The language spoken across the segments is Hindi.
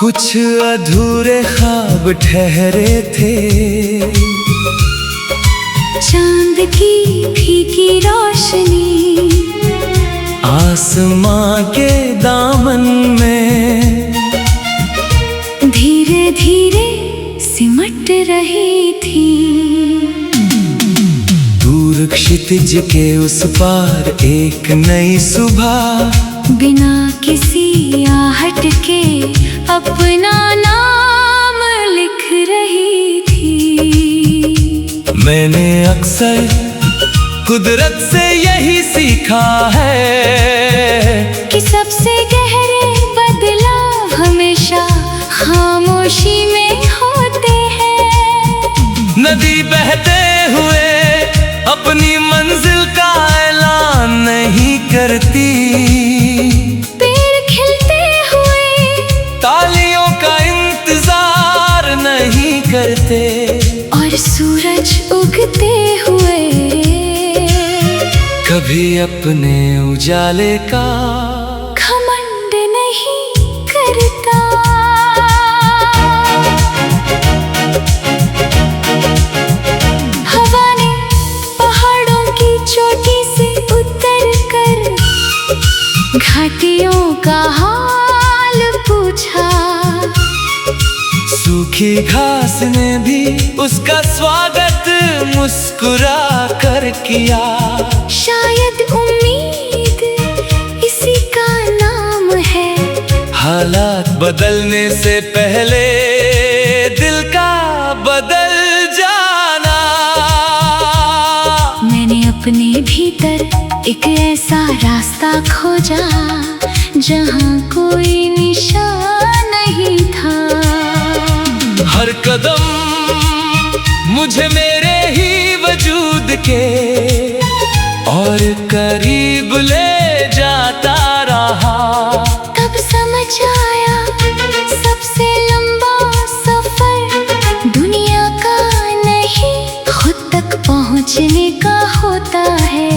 कुछ अधूरे ख्वाब ठहरे थे, चांद की फीकी रोशनी आसमां के दामन में धीरे धीरे सिमट रही थी। दूर क्षितिज के उस पार एक नई सुबह बिना किसी आहट के अपना नाम लिख रही थी। मैंने अक्सर कुदरत से यही सीखा है कि सबसे गहरे बदलाव हमेशा खामोशी में होते हैं। नदी बहते हुए अपनी मंजिल का ऐलान नहीं करती, पेड़ खिलते हुए तालियों का इंतजार नहीं करते, और सूरज उगते हुए कभी अपने उजाले का घमंड नहीं करता। हवा ने पहाड़ों की चोटी से उतर कर घाटियों का हाल पूछा। सूखी घास ने भी उसका स्वागत मुस्कुरा कर किया। शायद उम्मीद इसी का नाम है, हालात बदलने से पहले दिल का बदल जाना। मैंने अपने भीतर एक ऐसा रास्ता खोजा जहाँ कोई निशान नहीं था। हर कदम मुझे मेरे ही वजूद के और करीब ले जाता रहा। तब समझ आया सबसे लंबा सफर दुनिया का नहीं, खुद तक पहुँचने का होता है।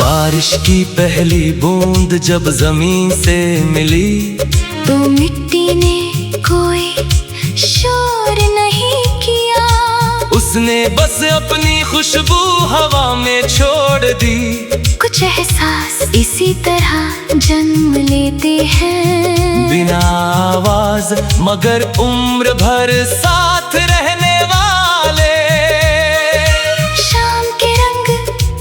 बारिश की पहली बूंद जब जमीन से मिली तो मिट्टी ने कोई शोर नहीं किया, उसने बस अपनी खुशबू हवा में छोड़ दी। कुछ एहसास इसी तरह जन्म लेते हैं, बिना आवाज मगर उम्र भर साथ रहने वाले। शाम के रंग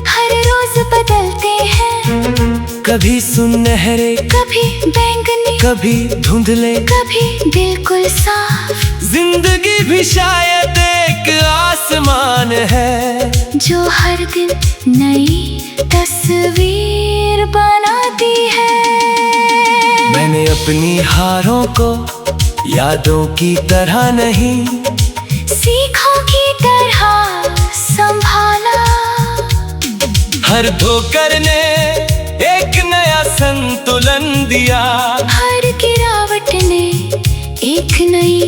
हर रोज बदलते हैं, कभी सुनहरे, कभी बैंगनी, कभी धुंधले, कभी बिल्कुल साफ। जिंदगी भी शायद एक आसमान है जो हर दिन नई तस्वीर बनाती है। मैंने अपनी हारों को यादों की तरह नहीं, सीखों की तरह संभाला। हर ठोकर ने एक नया संतुलन दिया, हर गिरावट ने एक नई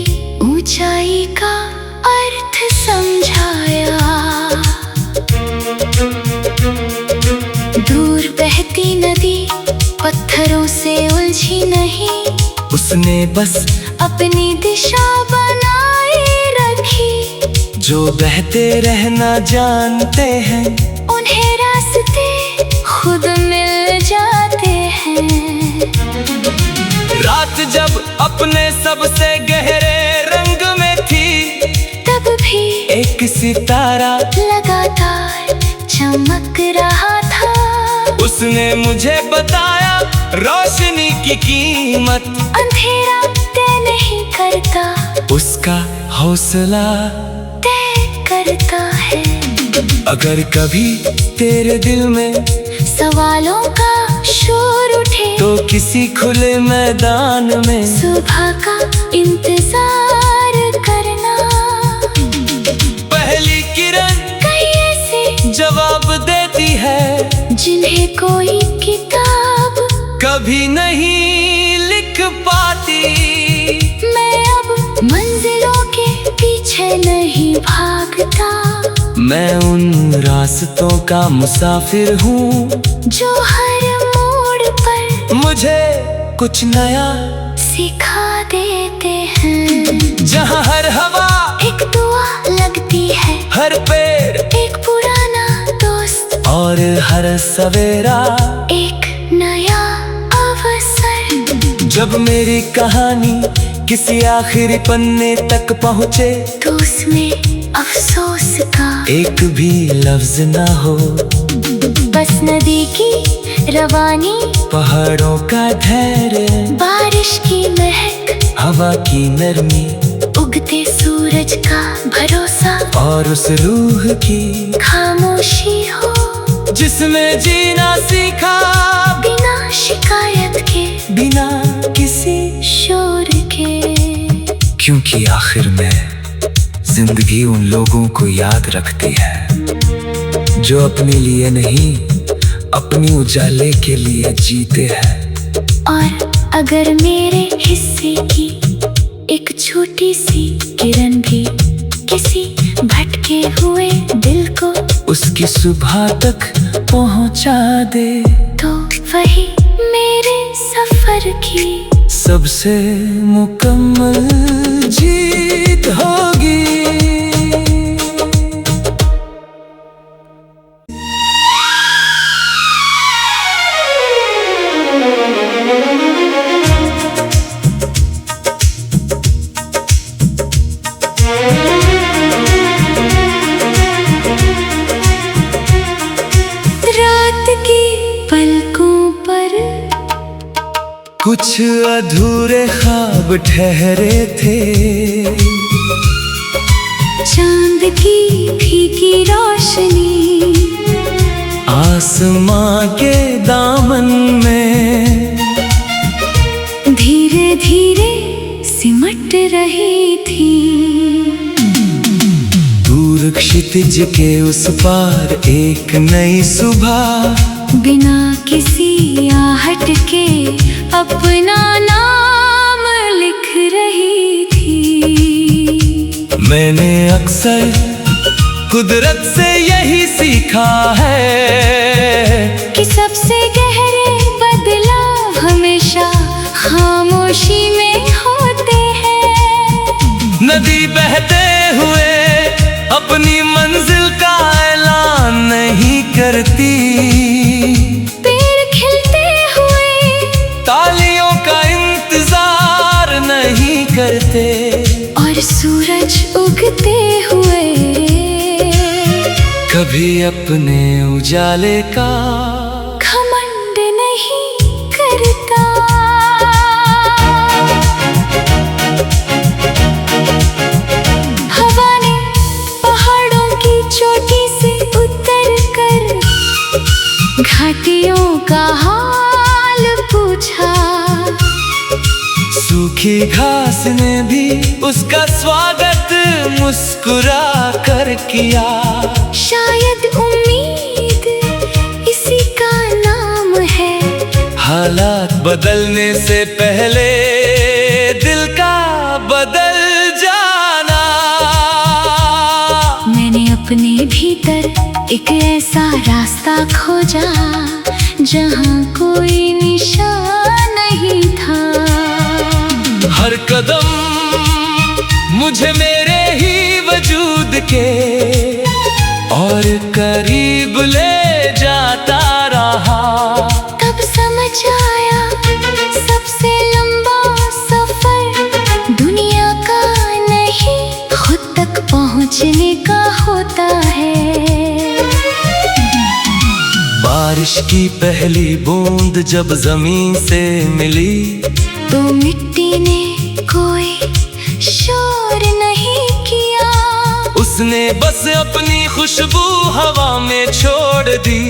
ऊंचाई का अर्थ समझाया। दूर बहती नदी पत्थरों से उलझी नहीं, उसने बस अपनी दिशा बनाए रखी। जो बहते रहना जानते हैं उन्हें रास्ते खुद मिल जाते हैं। रात जब अपने सबसे गहरे रंग में थी, तब भी एक सितारा लगातार चमक रहा था। उसने मुझे बताया रोशनी की कीमत, अंधेरा तय नहीं करता, उसका हौसला तय करता है। अगर कभी तेरे दिल में सवालों का शोर उठे तो किसी खुले मैदान में सुबह का इंतजार करना। पहली किरण कई ऐसे जवाब देती है जिन्हें कोई किताब कभी नहीं लिख पाती। मैं अब मंजिलों के पीछे नहीं भागता, मैं उन रास्तों का मुसाफिर हूँ जो हर मोड़ पर मुझे कुछ नया सिखा देते हैं। जहाँ हर हवा एक दुआ लगती है, हर पेड़ एक पुराना दोस्त, और हर सवेरा एक नया अवसर। जब मेरी कहानी किसी आखिरी पन्ने तक पहुँचे, तो उसमें अफसोस का एक भी लफ्ज ना हो। बस नदी की रवानी, पहाड़ों का धैर्य, बारिश की महक, हवा की नरमी, उगते सूरज का भरोसा, और उस रूह की खामोशी हो जिसमें जीना सीखा बिना शिकायत के, बिना किसी शोर के। क्योंकि आखिर में जिंदगी उन लोगों को याद रखती है जो अपने लिए नहीं, अपनी उजाले के लिए जीते हैं। और अगर मेरे हिस्से की एक छोटी सी किरण भी किसी भटके हुए दिल को उसकी सुबह तक पहुंचा दे, तो वही मेरे सफर की सबसे मुकम्मल जीत होगी। रात की पलकों पर कुछ अधूरे ख्वाब ठहरे थे, चांद की फीकी रोशनी आसमां के दामन में धीरे धीरे सिमट रही थी। दूर क्षितिज के उस पार एक नई सुबह बिना किसी आहट के अपना नाम लिख रही थी। मैंने अक्सर कुदरत से यही सीखा है कि सबसे गहरे बदलाव हमेशा खामोशी में होते हैं। नदी बहते हुए अपनी मंजिल का ऐलान नहीं करती, पेड़ खिलते हुए तालियों का इंतजार नहीं करते, और सूरज उगते हुए कभी अपने उजाले का घमंड नहीं करता। हवा ने पहाड़ों की चोटी से उतर कर घाटियों का हाल पूछा। सूखी घास ने भी उसका स्वागत मुस्कुरा कर किया। शायद उम्मीद इसी का नाम है, हालात बदलने से पहले दिल का बदल जाना। मैंने अपने भीतर एक ऐसा रास्ता खोजा जहाँ कोई निशान नहीं था। हर कदम मुझे मेरे ही वजूद के और करीब ले जाता रहा। तब समझ आया सबसे लंबा सफर दुनिया का नहीं, खुद तक पहुँचने का होता है। बारिश की पहली बूंद जब जमीन से मिली, तो मिट्टी ने कोई शोर नहीं किया। उसने बस अपनी खुशबू हवा में छोड़ दी।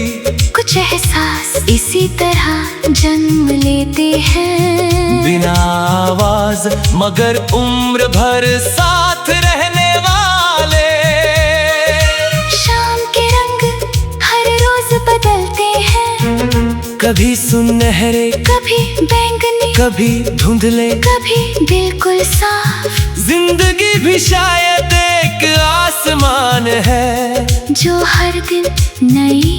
कुछ एहसास इसी तरह जन्म लेते हैं, बिना आवाज मगर उम्र भर साथ रहने वाले। शाम के रंग हर रोज बदलते हैं, कभी सुनहरे, कभी बैंगनी, कभी धुंधले, कभी बिल्कुल साफ। जिंदगी भी शायद एक आसमान है जो हर दिन नई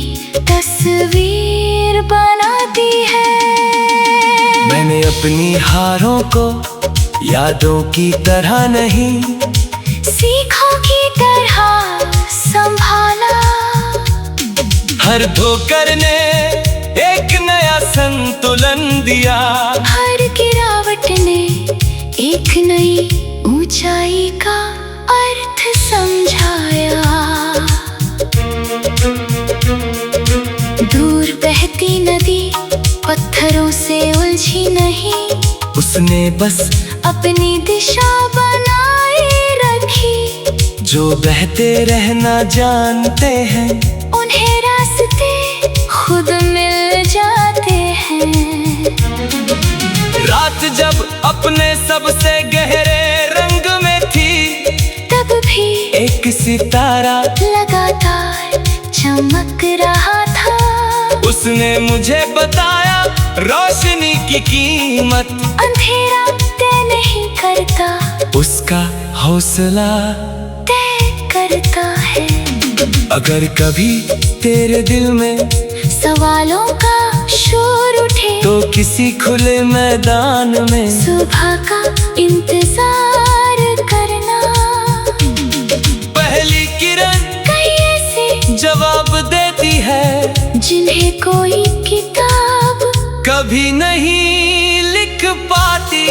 तस्वीर बनाती है। मैंने अपनी हारों को यादों की तरह नहीं, सीखों की तरह संभाला। हर ठोकर ने एक नया संतुलन दिया, हर गिरावट ने एक नई ऊंचाई का अर्थ समझाया। दूर बहती नदी पत्थरों से उलझी नहीं, उसने बस अपनी दिशा बनाए रखी। जो बहते रहना जानते हैं, उन्हें रास्ते खुद मिल जाते हैं। रात जब अपने सबसे गहरे रंग में थी, तब भी एक सितारा लगातार चमक रहा था। उसने मुझे बताया रोशनी की कीमत, अंधेरा तय नहीं करता, उसका हौसला तय करता है। अगर कभी तेरे दिल में सवालों का शोर उठे, तो किसी खुले मैदान में सुबह का इंतजार करना। पहली किरण कई ऐसे जवाब देती है, जिन्हें कोई किताब कभी नहीं लिख पाती।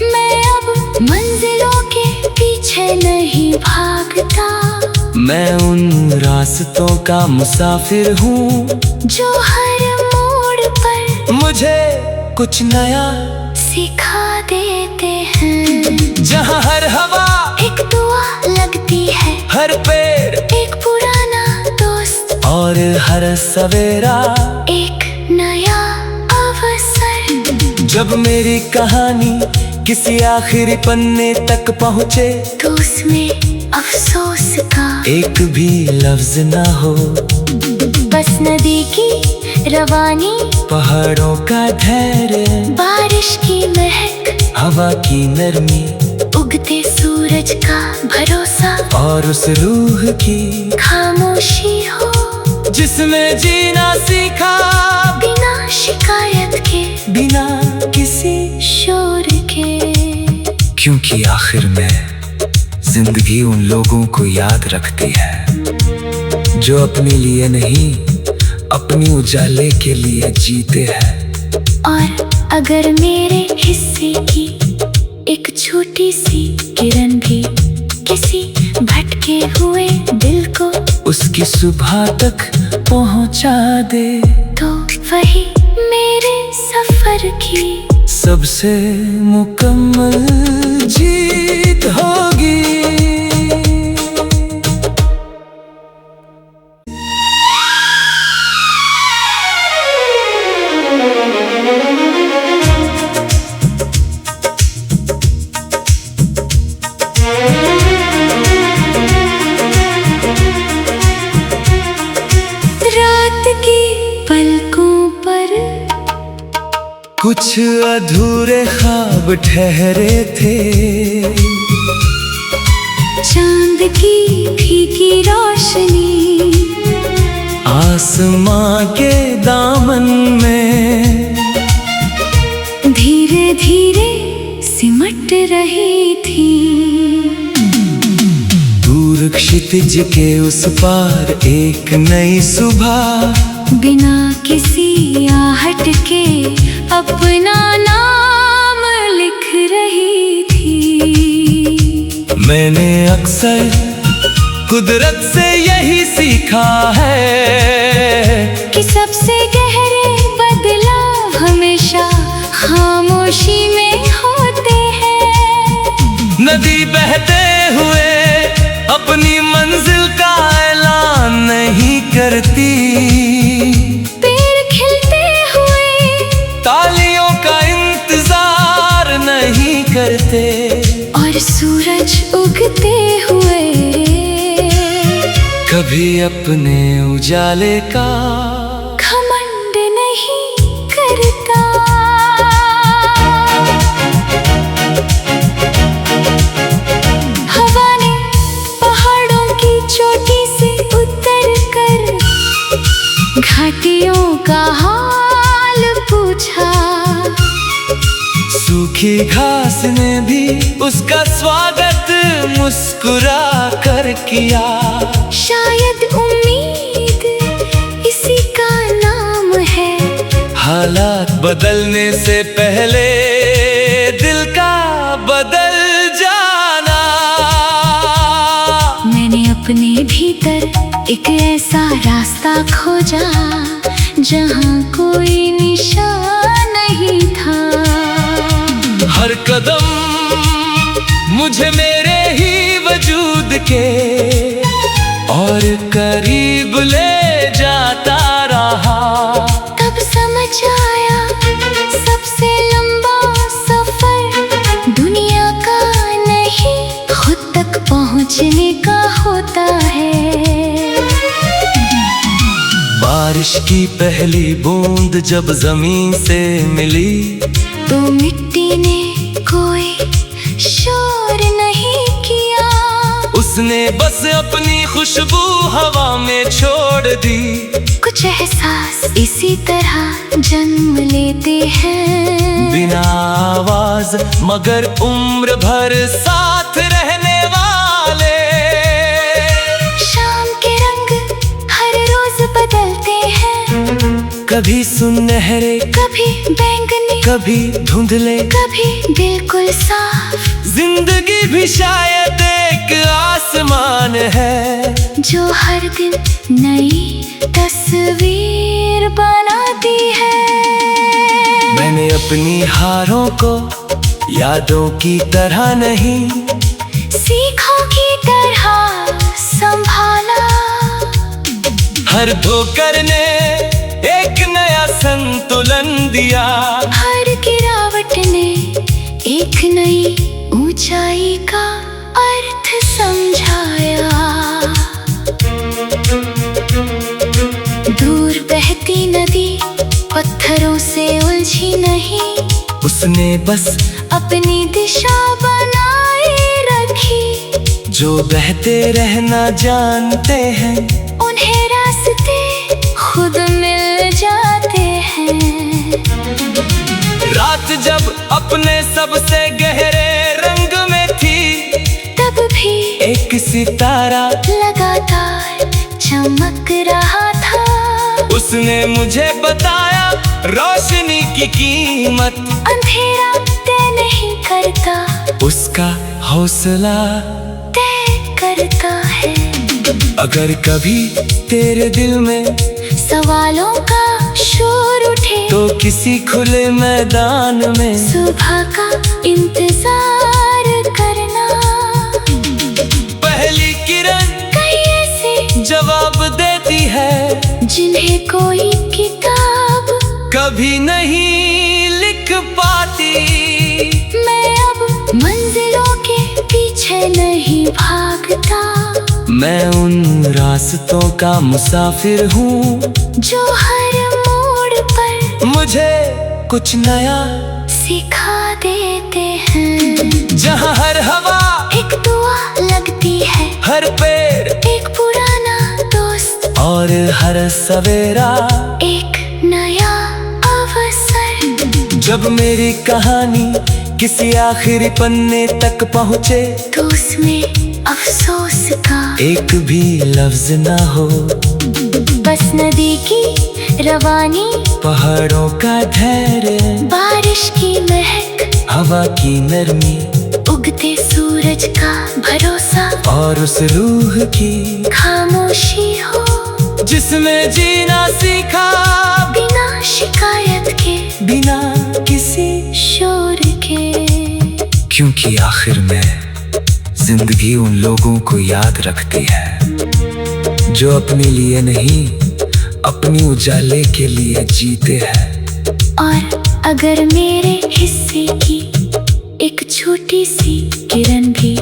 मैं अब मंजिलों के पीछे नहीं भागता, मैं उन रास्तों का मुसाफिर हूँ, जो हर मोड़ पर मुझे कुछ नया सिखा देते हैं। जहाँ हर हवा एक दुआ लगती है, हर पेड़ एक पुराना दोस्त, और हर सवेरा एक नया अवसर। जब मेरी कहानी किसी आखिरी पन्ने तक पहुँचे, तो उसमें अफसोस का एक भी लफ्ज ना हो। बस नदी की रवानी, पहाड़ों का धैर्य, बारिश की महक, हवा की नरमी, उगते सूरज का भरोसा, और उस रूह की खामोशी हो जिसने जीना सीखा बिना शिकायत के, बिना किसी शोर के। क्योंकि आखिर में जिंदगी उन लोगों को याद रखती है, जो अपने लिए नहीं अपनी उजाले के लिए जीते हैं। और अगर मेरे हिस्से की एक छोटी सी किरण भी किसी भटके हुए दिल को उसकी सुबह तक पहुंचा दे, तो वही मेरे सफर की सबसे मुकम्मल जीत होगी। रात की पलकों पर कुछ अधूरे ख्वाब ठहरे थे, चांद की फीकी रोशनी आसमां के दामन में धीरे धीरे सिमट रही थी। दूर क्षितिज के उस पार एक नई सुबह बिना किसी आहट के अपना नाम लिख रही थी। मैंने अक्सर कुदरत से यही सीखा है कि सबसे गहरे बदलाव हमेशा खामोशी में होते हैं। नदी बहते हुए अपनी मंजिल का ऐलान नहीं करती, पेड़ खिलते हुए तालियों का इंतजार नहीं करते, और सूरज उगते हुए कभी अपने उजाले का घमंड नहीं करता। हवा ने पहाड़ों की चोटी से उतर कर घाटियों का हाल पूछा। सूखी घास ने भी उसका स्वागत मुस्कुरा कर किया। शायद उम्मीद इसी का नाम है। हालात बदलने से पहले दिल का बदल जाना। मैंने अपने भीतर एक ऐसा रास्ता खोजा जहाँ कोई निशान नहीं था। हर कदम मुझे मेरे ही वजूद के और करीब ले जाता रहा। तब समझ आया सबसे लंबा सफर दुनिया का नहीं, खुद तक पहुँचने का होता है। बारिश की पहली बूंद जब जमीन से मिली तो मिट्टी ने कोई शोर नहीं किया। उसने बस अपनी खुशबू हवा में छोड़ दी। कुछ एहसास इसी तरह जन्म लेते हैं, बिना आवाज मगर उम्र भर साथ रहने वाले। शाम के रंग हर रोज बदलते हैं, कभी सुनहरे, कभी बैंगनी, कभी धुंधले, कभी बिल्कुल साफ। जिंदगी भी शायद एक आसमान है जो हर दिन नई तस्वीर बनाती है। मैंने अपनी हारों को यादों की तरह नहीं, सीखों की तरह संभाला। हर ठोकर ने एक नया संतुलन दिया। हर गिरावट ने एक नई ऊंचाई का अर्थ समझाया। दूर बहती नदी पत्थरों से उलझी नहीं, उसने बस अपनी दिशा बनाए रखी। जो बहते रहना जानते हैं उन्हें रास्ते खुद मिल जाते हैं। रात जब अपने सबसे गहरे रंग में थी तब भी एक सितारा लगातार चमक रहा था। उसने मुझे बताया रोशनी की कीमत। अंधेरा तय नहीं करता, उसका हौसला तय करता है। अगर कभी तेरे दिल में सवालों का शोर उठे तो किसी खुले मैदान में सुबह का इंतजार करना। पहली किरण कई ऐसे जवाब देती है जिन्हें कोई किताब कभी नहीं लिख पाती। मैं अब मंजिलों के पीछे नहीं भागता, मैं उन रास्तों का मुसाफिर हूँ जो हर मोड़ पर मुझे कुछ नया सिखा देते हैं। जहाँ हर हवा एक दुआ लगती है, हर पेड़ एक पुराना दोस्त और हर सवेरा एक नया अवसर। जब मेरी कहानी किसी आखिरी पन्ने तक पहुँचे तो उसमें अफसोस का एक भी लफ्ज ना हो। बस नदी की रवानी, पहाड़ों का धैर्य, बारिश की महक, हवा की नरमी, उगते सूरज का भरोसा और उस रूह की खामोशी हो जिसमें जीना सीखा बिना शिकायत के, बिना किसी शोर के। क्योंकि आखिर में जिंदगी उन लोगों को याद रखती है जो अपने लिए नहीं अपनी उजाले के लिए जीते हैं। और अगर मेरे हिस्से की एक छोटी सी किरण भी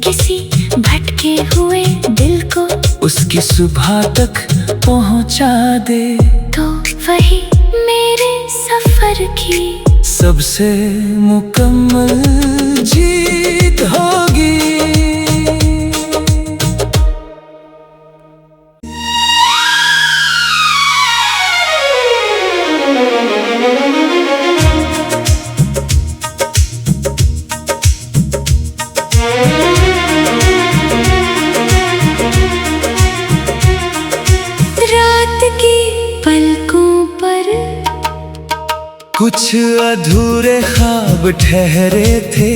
किसी भटके हुए दिल को उसकी सुबह तक पहुंचा दे तो वही मेरे सफर की सबसे मुकम्मल जीत होगी। कुछ अधूरे ख्वाब ठहरे थे।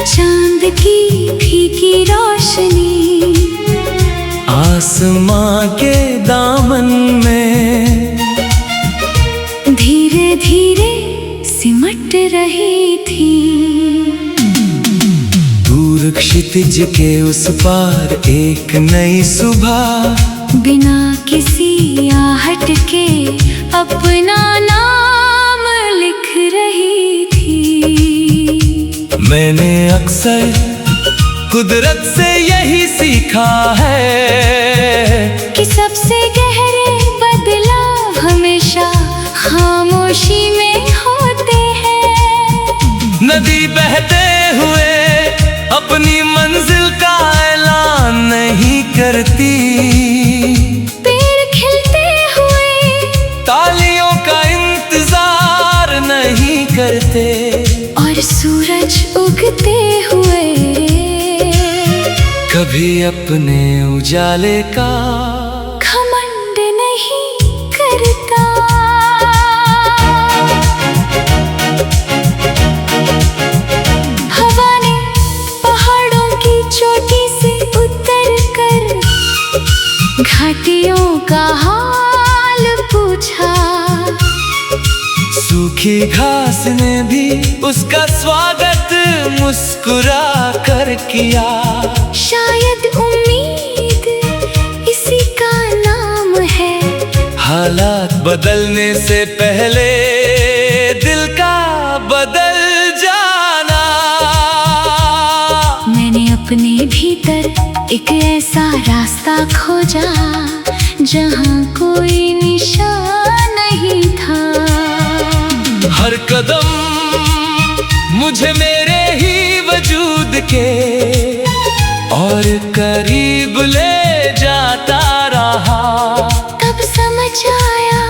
चांद की फीकी रोशनी आसमां के दामन में धीरे धीरे सिमट रही थी। दूर क्षितिज के उस पार एक नई सुबह बिना किसी आहट के अपना नाम लिख रही थी। मैंने अक्सर कुदरत से यही सीखा है कि सबसे गहरे बदलाव हमेशा खामोशी में होते हैं। नदी बहते हुए अपनी मंजिल का ऐलान नहीं करती। पेड़ खिलते हुए तालियों का इंतजार नहीं करते। और सूरज उगते हुए कभी अपने उजाले का घमंड नहीं करता। हवा ने पहाड़ों की चोटी से उतर कर घाटियों का हाल पूछा। सूखी घास ने भी उसका स्वागत मुस्कुरा कर किया। शायद उम्मीद इसी का नाम है। हालात बदलने से पहले दिल का बदल जाना। मैंने अपने भीतर एक ऐसा रास्ता खोजा जहाँ कोई निशान नहीं था। हर कदम मुझे मेरे ही वजूद के और करीब ले जाता रहा। तब समझ आया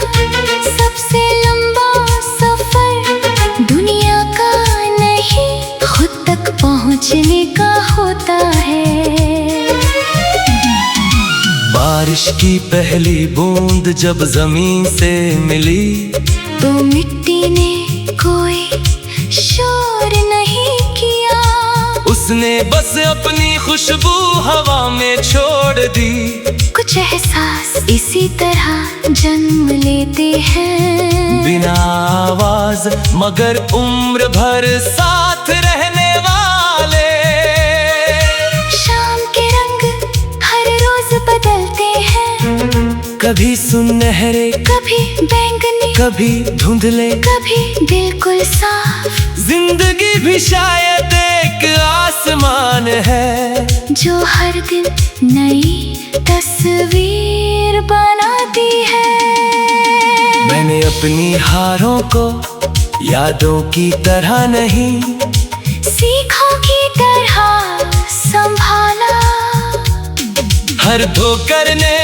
सबसे लंबा सफर दुनिया का नहीं खुद तक पहुँचने का होता है। बारिश की पहली बूंद जब जमीन से मिली तो मिट्टी ने कोई शोर नहीं किया। उसने बस अपनी खुशबू हवा में छोड़ दी। कुछ एहसास इसी तरह जन्म लेते हैं बिना आवाज मगर उम्र भर साथ रहने वाले। शाम के रंग हर रोज बदलते हैं। कभी सुनहरे कभी बैंगनी कभी धुंधले कभी बिल्कुल साफ। जिंदगी भी शायद एक आसमान है जो हर दिन नई तस्वीर बनाती है। मैंने अपनी हारों को यादों की तरह नहीं सीखों की तरह संभाला। हर ठोकर ने